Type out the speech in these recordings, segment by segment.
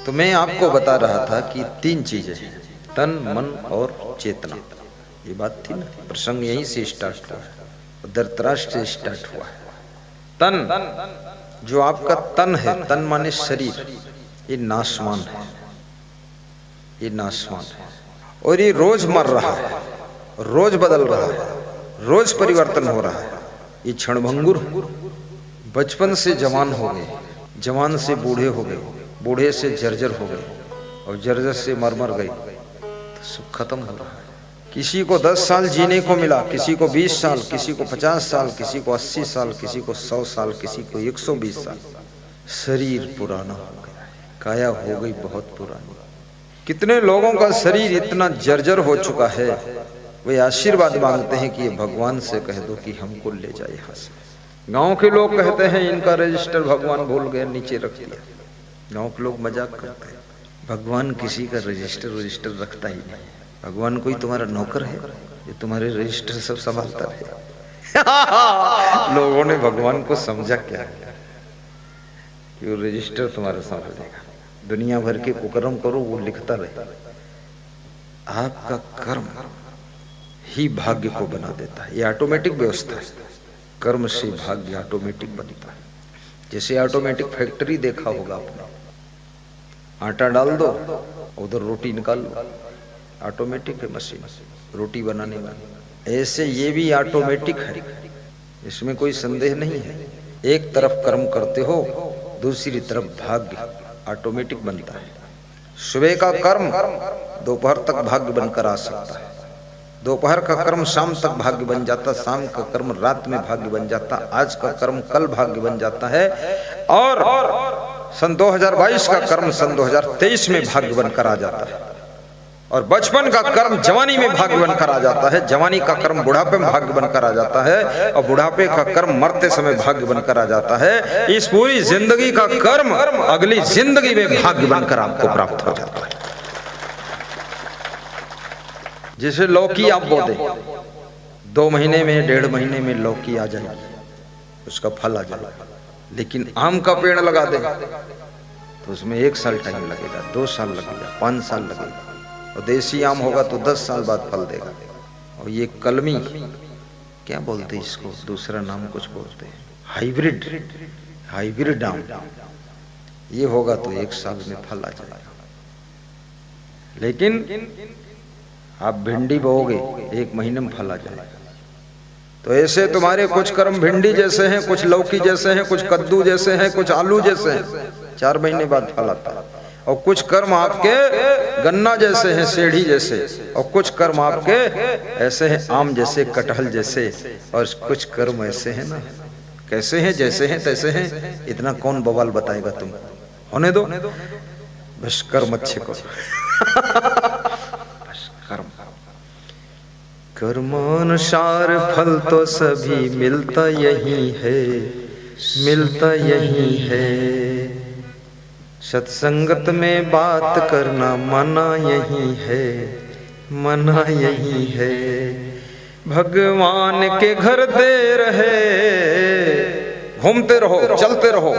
तो मैं आपको बता रहा था कि 3 चीजें हैं, तन मन और चेतना। ये बात थी ना, प्रसंग यहीं से स्टार्ट हुआ है, धृतराष्ट्र से स्टार्ट हुआ है। तन, जो आपका तन है, तन माने शरीर, ये नाशवान है, ये नाशवान है और ये रोज मर रहा है, रोज बदल रहा है, रोज परिवर्तन हो रहा है। ये क्षणभंगुर, बचपन से जवान हो गए, जवान से बूढ़े हो गए, बूढ़े से जर्जर हो गए और जर्जर से मर गए, तो सब खत्म हो रहा है। किसी को 10 साल जीने को मिला, किसी को 20 साल, किसी को 50 साल, किसी को 80 साल, किसी को 100 साल, किसी को 120 साल। शरीर पुराना हो गया है, काया हो गई बहुत पुरानी। कितने लोगों का शरीर इतना जर्जर हो चुका है, वे आशीर्वाद मांगते हैं कि ये भगवान से कह दो कि हमको ले जाए यहाँ से। गांव के लोग कहते हैं इनका रजिस्टर भगवान भूल गए, नीचे रख दिया। गांव के लोग मजाक करते हैं, भगवान किसी का रजिस्टर रखता ही नहीं। भगवान कोई तुम्हारा नौकर है ये तुम्हारे रजिस्टर सब संभालता है। लोगों ने भगवान को समझा क्या कि वो रजिस्टर तुम्हारा संभालेगा। दुनिया भर के कुकर्म करो, वो लिखता रहे। आपका कर्म ही भाग्य को बना देता है, ये ऑटोमेटिक व्यवस्था है। कर्म से भाग्य ऑटोमेटिक बनता है। जैसे ऑटोमेटिक फैक्ट्री देखा होगा आपने, आटा डाल दो उधर रोटी निकाल लो, ऑटोमेटिक है मशीन रोटी बनाने वाली। ऐसे ये भी ऑटोमेटिक है, इसमें कोई संदेह नहीं है। एक तरफ कर्म करते हो, दूसरी तरफ भाग्य ऑटोमेटिक बनता है। सुबह का कर्म दोपहर तक भाग्य बनकर आ सकता है, दोपहर का कर्म शाम तक भाग्य बन जाता, शाम का कर्म रात में भाग्य बन जाता, आज का कर्म कल भाग्य बन जाता है, और सन 2022 का कर्म सन 2023 में भाग्य बनकर आ जाता है, और बचपन का कर्म जवानी में भाग्य बनकर आ जाता है, जवानी का कर्म बुढ़ापे में भाग्य बनकर आ जाता है, और बुढ़ापे का कर्म मरते समय भाग्य बनकर आ जाता है। इस पूरी जिंदगी का कर्म अगली जिंदगी में भाग्य बनकर आपको प्राप्त हो जाता है। जैसे लौकी आप बो दे, 2 महीने में 1.5 महीने में लौकी आ जाएगी, उसका फल आ जाएगा। लेकिन आम का पेड़ लगा दे तो उसमें 1 साल टाइम लगेगा, 2 साल लगेगा, 5 साल लगेगा, और देसी आम होगा तो 10 साल बाद फल देगा। और ये कलमी क्या बोलते हैं इसको, दूसरा नाम कुछ बोलते हैं, हाइब्रिड आम, ये होगा तो 1 साल में फल आ जाएगा। लेकिन आप भिंडी बोओगे 1 महीने में फल आ जाएगा। तो ऐसे तुम्हारे कुछ कर्म भिंडी जैसे हैं, कुछ लौकी जैसे हैं, कुछ कद्दू जैसे हैं, कुछ आलू जैसे हैं, 4 महीने बाद फल आता है। और कुछ कर्म आपके गन्ना जैसे हैं, सेढ़ी जैसे, और कुछ कर्म आपके ऐसे हैं आम जैसे, कटहल जैसे, और कुछ कर्म ऐसे हैं ना, कैसे हैं, जैसे हैं तैसे हैं। इतना कौन बवाल बताएगा, तुम होने दो, बस कर्म अच्छे करो। कर्मानुसार फल तो सभी मिलता यही है, मिलता यही है। सत्संगत में बात करना मना यही है, मना यही है। भगवान के घर देर है, घूमते रहो चलते रहो,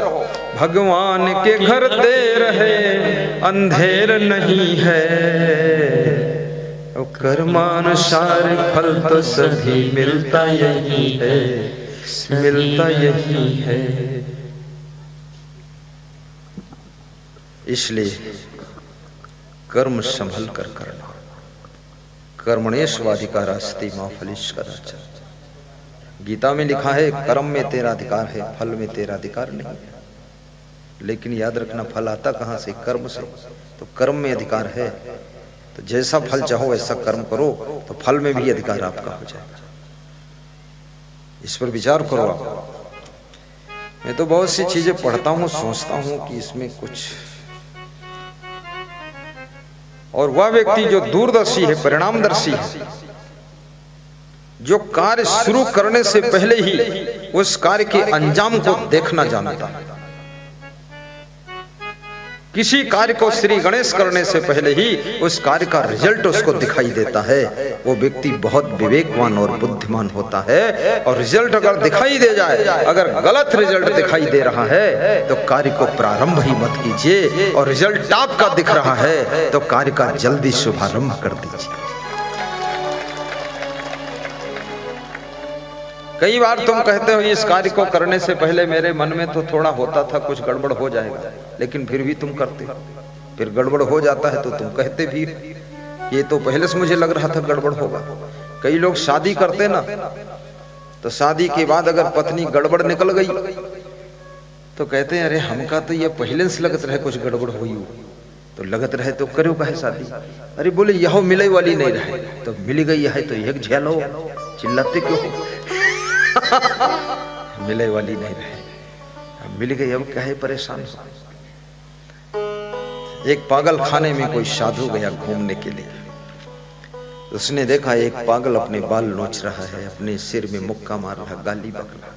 भगवान के घर देर है, अंधेर नहीं है। कर्मानुसार फल तो सभी मिलता यही है, मिलता यही है। इसलिए कर्म संभल कर करना। कर्मणेष्वाधिकारस्ते मा फलेषु कदाचन। गीता में लिखा है कर्म में तेरा अधिकार है, फल में तेरा अधिकार नहीं है। लेकिन याद रखना, फल आता कहां से, कर्म से। तो कर्म में अधिकार है, तो जैसा फल चाहो वैसा कर्म करो, तो फल में भी अधिकार आपका हो जाएगा। इस पर विचार करो आप। मैं तो बहुत सी चीजें पढ़ता हूं, सोचता हूं कि इसमें कुछ, और वह व्यक्ति जो दूरदर्शी है, परिणामदर्शी है, जो कार्य शुरू करने से पहले ही उस कार्य के अंजाम को देखना जानता है, किसी कार्य को श्री गणेश करने से पहले ही उस कार्य का रिजल्ट उसको दिखाई देता है। वो व्यक्ति बहुत विवेकवान और बुद्धिमान होता है। और रिजल्ट अगर दिखाई दे जाए, अगर गलत रिजल्ट दिखाई दे रहा है तो कार्य को प्रारंभ ही मत कीजिए, और रिजल्ट टॉप का दिख रहा है तो कार्य का जल्दी शुभारंभ कर दीजिए। कई बार तुम कहते हो इस कार्य को करने से पहले मेरे मन में तो थोड़ा होता था कुछ गड़बड़ हो जाएगा, लेकिन फिर भी तुम करते हो। फिर गड़बड़ हो जाता है तो तुम कहते भी ये तो पहले से मुझे लग रहा था गड़बड़ होगा। कई लोग शादी करते ना, तो शादी के बाद अगर पत्नी गड़बड़ निकल गई तो कहते हैं अरे हमका तो ये पहले से लगत रहे कुछ गड़बड़ हुई हो, तो लगत रहे तो करो कहे शादी। अरे बोले यह मिले वाली नहीं रहे, तो मिल गई है तो एक झेलो, चिल्लाते क्यों हो? मिले वाली नहीं रहे, मिल गई अब क्या है परेशान हो। एक पागल खाने में कोई साधु गया घूमने के लिए। उसने देखा एक पागल अपने बाल नोच रहा है, अपने सिर में मुक्का मार रहा, गाली बक रहा।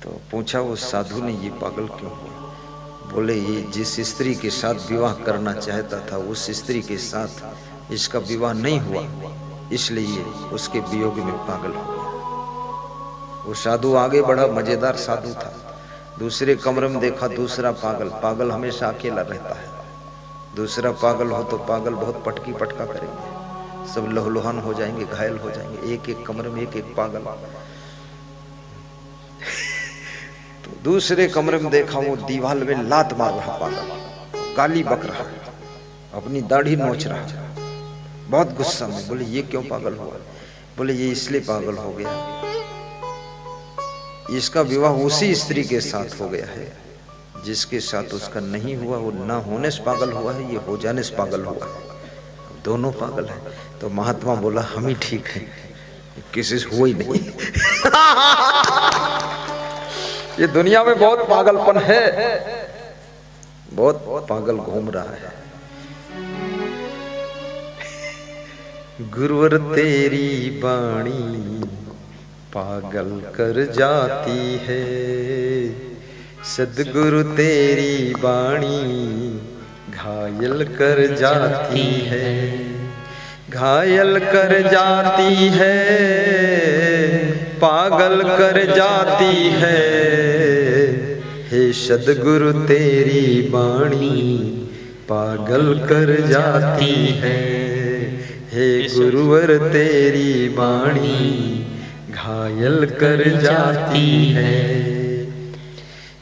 तो पूछा उस साधु ने ये पागल क्यों हुआ? बोले ये जिस स्त्री के साथ विवाह करना चाहता था उस स्त्री के साथ इसका विवाह नहीं हुआ, इसलिए उसके वियोग में पागल हो गया। वो साधु आगे बढ़ा, मजेदार साधु था। दूसरे कमरे में देखा दूसरा पागल। पागल हमेशा अकेला रहता है, दूसरा पागल हो तो पागल बहुत पटकी पटका करेंगे, सब लहलुहान हो जाएंगे, घायल हो जाएंगे। एक एक कमरे में एक एक पागल। तो दूसरे कमरे में देखा वो दीवार में लात मार रहा पागल, गाली बक रहा, अपनी दाढ़ी नोच रहा, बहुत गुस्सा में। बोले ये क्यों पागल हुआ? बोले ये इसलिए पागल हो गया, इसका विवाह उसी स्त्री के साथ हो गया है जिसके साथ उसका नहीं हुआ। वो ना होने से पागल हुआ है, ये हो जाने से पागल हुआ है, दोनों पागल है। तो महात्मा बोला हम ही ठीक है, किसी से हुआ ही नहीं। ये दुनिया में बहुत पागलपन है, बहुत पागल घूम रहा है। गुरुवर तेरी बाणी पागल कर जाती है, सद्गुरु तेरी बाणी घायल कर जाती है, घायल कर जाती है, पागल कर जाती है। हे सद्गुरु तेरी बाणी पागल कर जाती है, हे गुरुवर तेरी बाणी घायल कर जाती है।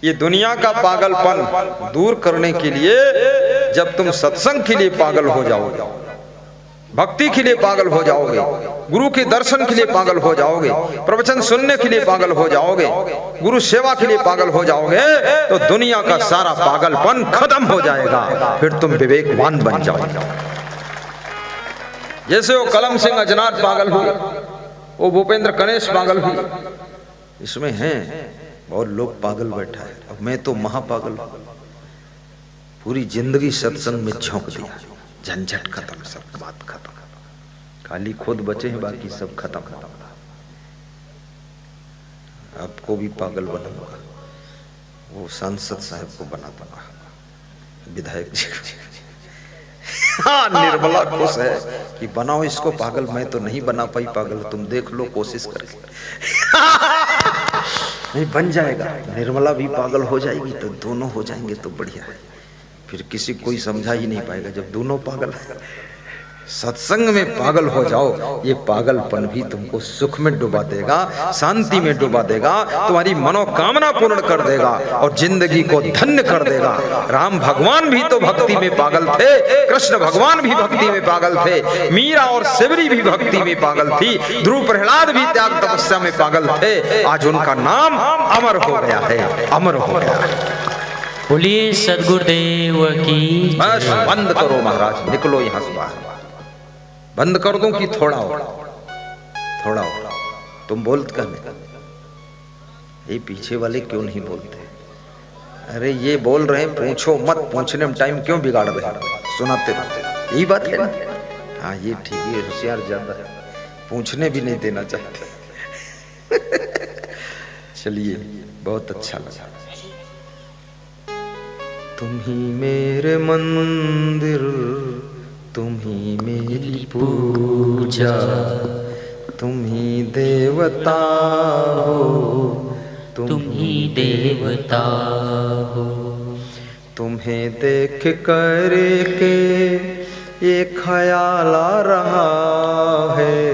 ये दुनिया का पागलपन दूर करने के लिए जब तुम सत्संग के लिए पागल हो जाओगे, भक्ति के लिए पागल हो जाओगे, गुरु के दर्शन के लिए पागल हो जाओगे, प्रवचन सुनने के लिए पागल हो जाओगे, गुरु सेवा के लिए पागल हो जाओगे, तो दुनिया का सारा पागलपन खत्म हो जाएगा। फिर तुम विवेकवान बन जाओगे। जैसे वो कलम सिंह अजनार पागल हुए, वो भूपेंद्र गणेश पागल हुई, इसमें हैं और लोग पागल बैठा है। अब मैं तो महापागल हूं, पूरी जिंदगी सत्संग में झोंक दिया, झंझट खत्म, सब बात खत्म, खाली खुद बचे हैं, बाकी सब खत्म। आपको भी पागल बनाऊंगा, वो सांसद साहब को बना दूंगा, विधायक जी। हाँ, निर्मला खुश है कि बनाओ इसको पागल, मैं तो नहीं बना पाई पागल, तुम देख लो कोशिश करके। नहीं बन जाएगा, निर्मला भी पागल हो जाएगी तो दोनों हो जाएंगे तो बढ़िया है। फिर किसी कोई समझा ही नहीं पाएगा जब दोनों पागल है। सत्संग में पागल हो जाओ, ये पागलपन भी तुमको सुख में डुबा देगा, शांति में डुबा देगा, तुम्हारी मनोकामना पूर्ण कर देगा और जिंदगी को धन्य कर देगा। राम भगवान भी तो भक्ति में पागल थे, कृष्ण भगवान भी भक्ति में पागल थे, मीरा और सेवरी भी भक्ति में पागल थी, ध्रुव प्रहलाद भी त्याग तपस्या में पागल थे। आज उनका नाम अमर हो गया है, अमर हो गया। बोलिए सद्गुरुदेव की। बस बंद करो महाराज, निकलो यहाँ से बाहर। बंद कर दूं कि थोड़ा हो, थोड़ा हो। तुम बोलते कहने, ये पीछे वाले क्यों नहीं बोलते? अरे ये बोल रहे हैं, पूछो मत, पूछने में टाइम क्यों बिगाड़ रहे, सुनाते रहते, यही बात है ना? हाँ ये ठीक है, होशियार ज्यादा है, पूछने भी नहीं देना चाहते। चलिए बहुत अच्छा लगा। तुम ही मेरे मंदिर, तुम ही मेरी पूजा, तुम ही देवता हो, तुम ही देवता हो। तुम्हें देख कर के ये ख्याल आ रहा है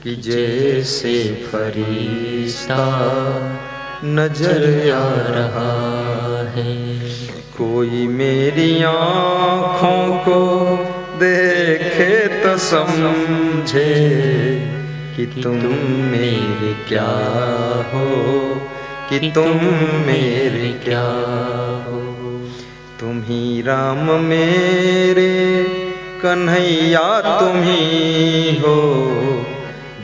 कि जैसे फरिश्ता नजर आ रहा है। कोई मेरी आँखों को देखे तो समझे कि तुम मेरे क्या हो, कि तुम मेरे क्या हो। तुम ही राम मेरे कन्हैया तुम ही हो,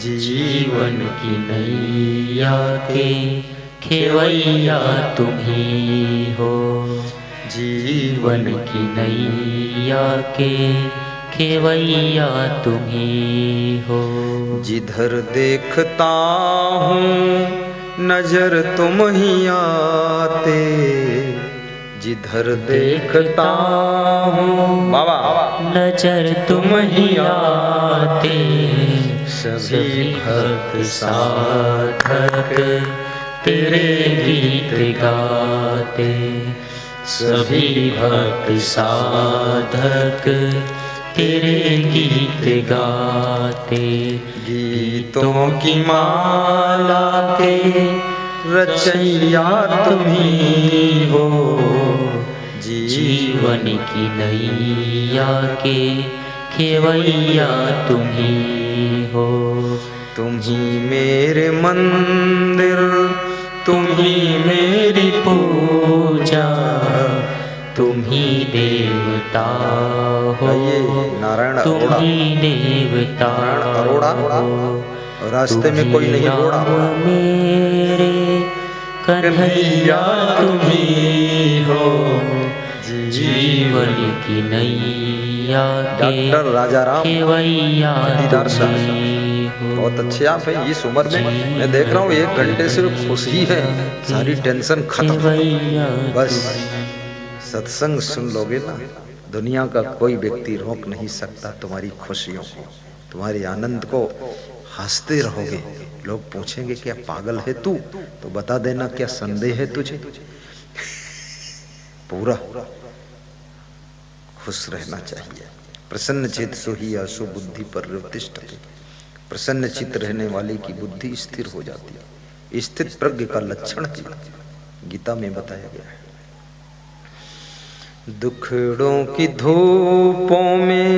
जीवन की नैया के खेवैया तुम ही हो। जीवन की नैया के खेवैया तुम ही हो। जिधर देखता हूँ नजर तुम ही आते, जिधर देखता हूँ बाबा नजर तुम ही आते। सभी भक्त साधक तेरे गीत गाते। सभी भक्त साधक तेरे गीत गाते। गीतों की माला के रचैया तुम ही हो, जीवन की नैया के खेवैया तुम ही हो। तुम ही मेरे मंदिर, तुम ही मेरी पूजा, तुम ही देवता हो। नारायण तुम अरोड़ा, ही देवता अरोड़ा हो। रास्ते में कोई नहीं रोड़ा। मेरे कन्हैया तुम ही हो, जीवन की नैया के डॉक्टर राजाराम खेवैया दीदार तुम साहब, ही हो। बहुत अच्छे आप हैं। इस उम्र में मैं देख रहा हूँ 1 घंटे से खुशी है, सारी टेंशन खत्म। बस सत्संग सुन लोगे ना, दुनिया का कोई व्यक्ति रोक नहीं सकता तुम्हारी खुशियों को, तुम्हारे आनंद को। हंसते रहोगे, लोग पूछेंगे क्या पागल है तू, तो बता देना क्या संदेह है तुझे। पूरा खुश रहना चाहिए। प्रसन्न चित सोही आसु बुद्धि परितिष्ठति। प्रसन्न चित रहने वाले की बुद्धि स्थिर हो जाती है। स्थित प्रज्ञ का लक्षण गीता में बताया गया है। दुखड़ों की धूपों में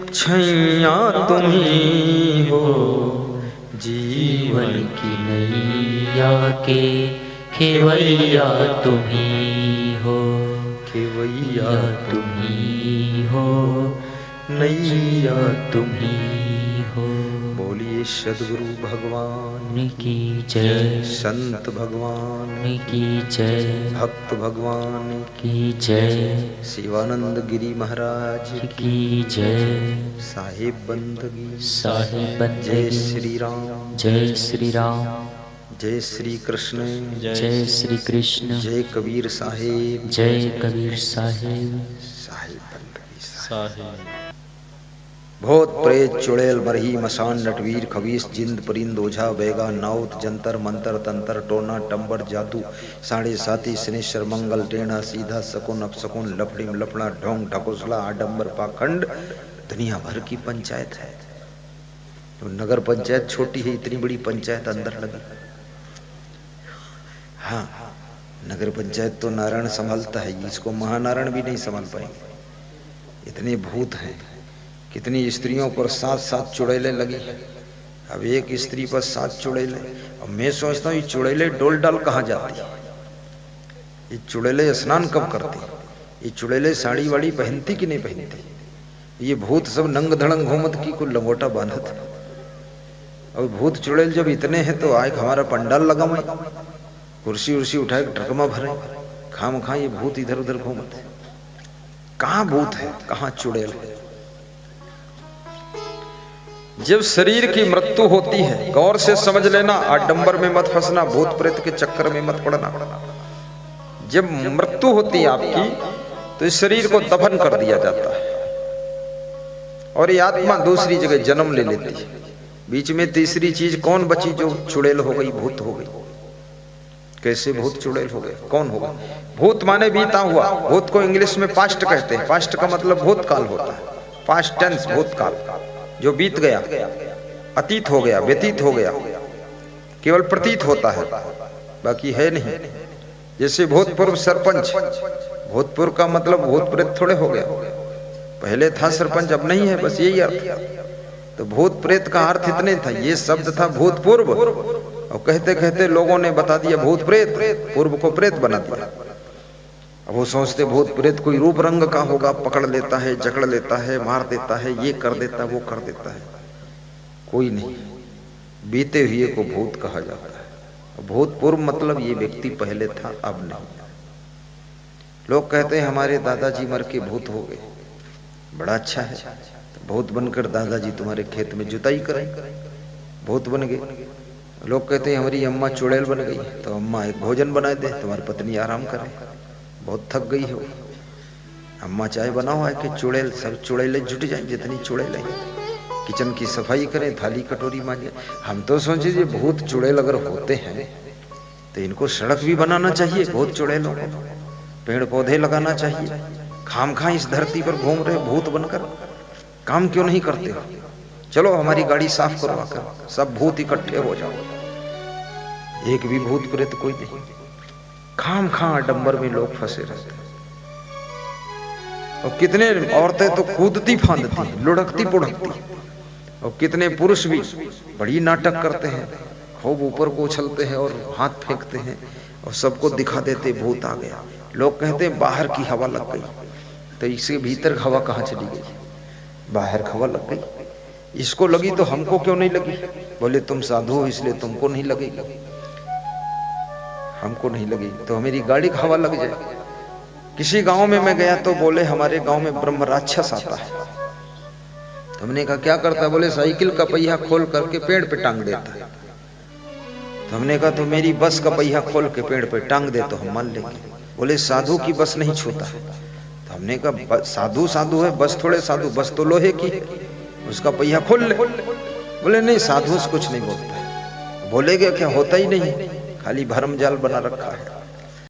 छैया तुम ही हो, जीवन की नैया के खेवैया तुम ही हो। खेवैया तुम ही हो, नैया तुम ही हो। बोलिए सद्गुरु भगवान की जय, संत भगवान की जय, भक्त भगवान की जय, शिवानंद गिरी महाराज की जय, साहिब बंदगी साहिब बंदगी। जय श्री राम, जय श्री राम, जय श्री कृष्ण, जय श्री कृष्ण, जय कबीर साहिब, जय कबीर साहिब, साहिब बंदगी साहिब। भूत प्रेत चुड़ैल बरही मसान नटवीर खबीस जिंद परिंद ओझा बेगा नाउत जंतर मंतर तंत्र टोना टंबर जादू साढ़े साती शनेश्वर मंगल टेढ़ा सीधा सकुन अपसकुन लफड़ीम लफड़ा ढोंग ढकोसला आडंबर पाखंड दुनिया भर की पंचायत है। तो नगर पंचायत छोटी है, इतनी बड़ी पंचायत अंदर लगी। हाँ, नगर पंचायत तो नारायण संभालता है, इसको महानारायण भी नहीं संभाल पाएंगे। इतने भूत हैं। कितनी स्त्रियों पर 7-7 चुड़ैलें लगी। अब एक स्त्री पर 7 चुड़ैलें। अब मैं सोचता हूँ ये चुड़ैलें डोल डाल कहाँ जाती, ये चुड़ैलें स्नान कब करती, ये चुड़ैलें साड़ी वाड़ी पहनती कि नहीं पहनती। ये भूत सब नंग धड़ंग घूमत की कुल लंगोटा बांधत। अब भूत चुड़ैल जब इतने हैं तो आए हमारा पंडाल लगा मैं कुर्सी उर्सी उठाए ढकमा भरे, खाम खा ये भूत इधर उधर घूमत। कहाँ भूत है, कहाँ चुड़ैल है। जब शरीर की मृत्यु होती है, गौर से समझ लेना, आडंबर में मत फंसना, भूत प्रेत के चक्कर में मत पड़ना। जब मृत्यु होती है आपकी तो इस शरीर को दफन कर दिया जाता है और ये आत्मा दूसरी जगह जन्म ले लेती है। बीच में तीसरी चीज कौन बची जो चुड़ैल हो गई, भूत हो गई। कैसे भूत चुड़ैल हो गए, कौन होगा? भूत माने बीता हुआ। भूत को इंग्लिश में पास्ट कहते हैं। पास्ट का मतलब भूतकाल होता है। पास्ट टेंस भूतकाल, जो बीत गया, अतीत हो गया, व्यतीत हो गया, केवल प्रतीत होता है, बाकी है नहीं। जैसे भूतपूर्व सरपंच, भूतपूर्व का मतलब भूत प्रेत थोड़े हो गया, पहले था सरपंच अब नहीं है, बस यही अर्थ। तो भूत प्रेत का अर्थ इतने था, ये शब्द था भूतपूर्व, और कहते कहते लोगों ने बता दिया भूत प्रेत, पूर्व को प्रेत बना दिया। अब वो सोचते भूत प्रेत कोई रूप रंग का होगा, पकड़ लेता है, जकड़ लेता है, मार देता है, ये कर देता है, वो कर देता है। कोई नहीं, बीते हुए को भूत कहा जाता है। भूतपूर्व मतलब ये व्यक्ति पहले था अब नहीं। लोग कहते हैं हमारे दादाजी मर के भूत हो गए, बड़ा अच्छा है, तो भूत बनकर दादाजी तुम्हारे खेत में जुताई करें, भूत बन गए। लोग कहते हैं हमारी अम्मा चुड़ैल बन गई, तो अम्मा एक भोजन बना दे, तुम्हारी पत्नी आराम करे, बहुत थक गई हो, अम्मा चाय बनाओ है कि चुड़ैल सब चुड़ैलें जुट जाए, जितनी चुड़ैलें, किचन की सफाई करें, थाली कटोरी मांजे। हम तो सोचे ये भूत चुड़ैल अगर होते हैं तो इनको सड़क भी बनाना चाहिए, भूत चुड़ैलों को पेड़ पौधे लगाना चाहिए। खामखा इस धरती पर घूम रहे भूत बनकर, काम क्यों नहीं करते हो? चलो हमारी गाड़ी साफ करवा कर सब भूत इकट्ठे हो जाओ, एक भी भूत प्रेत कोई नहीं। खामखा आडंबर में लोग फंसे रहते हैं। और कितने औरतें तो कूदती फांदती, लुढ़कती पुढ़कती, और कितने पुरुष भी बड़ी नाटक करते हैं, खूब ऊपर को उछलते हैं और हाथ फेंकते हैं और सबको दिखा देते भूत आ गया। लोग कहते हैं बाहर की हवा लग गई, तो इसके भीतर हवा कहाँ चली गई? बाहर हवा लग गई, इसको लगी तो हमको क्यों नहीं लगी? बोले तुम साधु हो इसलिए तुमको नहीं लगेगी, हमको नहीं लगी तो मेरी गाड़ी का हवा लग जाए। किसी गांव में मैं गया तो बोले हमारे गांव में ब्रह्म राक्षस आता है। तो हमने कहा क्या करता है? बोले साइकिल का पहिया खोल करके पेड़ पे टांग देता है। तो हमने कहा तो मेरी बस का पहिया खोल के पेड़ पे टांग दे तो हम मान लेंगे। बोले साधु की बस नहीं छूता। तो हमने कहा साधु साधु है, बस थोड़े साधु, बस तो लोहे की है, उसका पहिया खोल ले। बोले नहीं साधु से कुछ नहीं बोलता है। बोलेगे क्या? होता ही नहीं, खाली भरम जाल बना रखा है।